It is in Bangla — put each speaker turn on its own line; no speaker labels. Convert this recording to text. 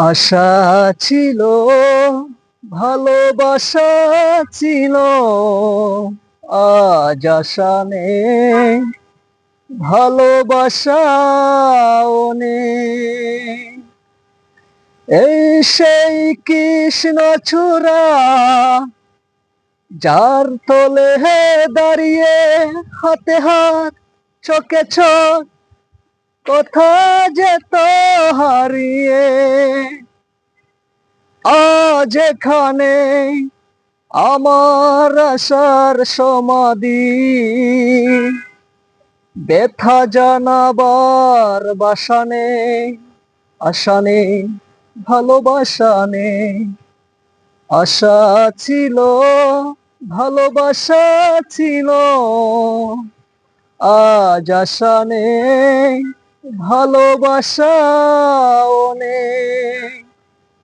আশা ছিল, ভালোবাসা ছিল, আজ আশা নেই, ভালোবাসাও নেই। এই সেই কৃষ্ণচূড়া, যার তলে দাঁড়িয়ে হাতে হাত চোখে চোখ কথা যেত হারিয়ে, আজ এখানে আমার আশার সমাধি, ব্যথা জানাবার বাসা নেই, আশা নেই, ভালোবাসা নেই। আশা ছিল, ভালোবাসা ছিল, আজ আশা নেই, ভালোবাসাও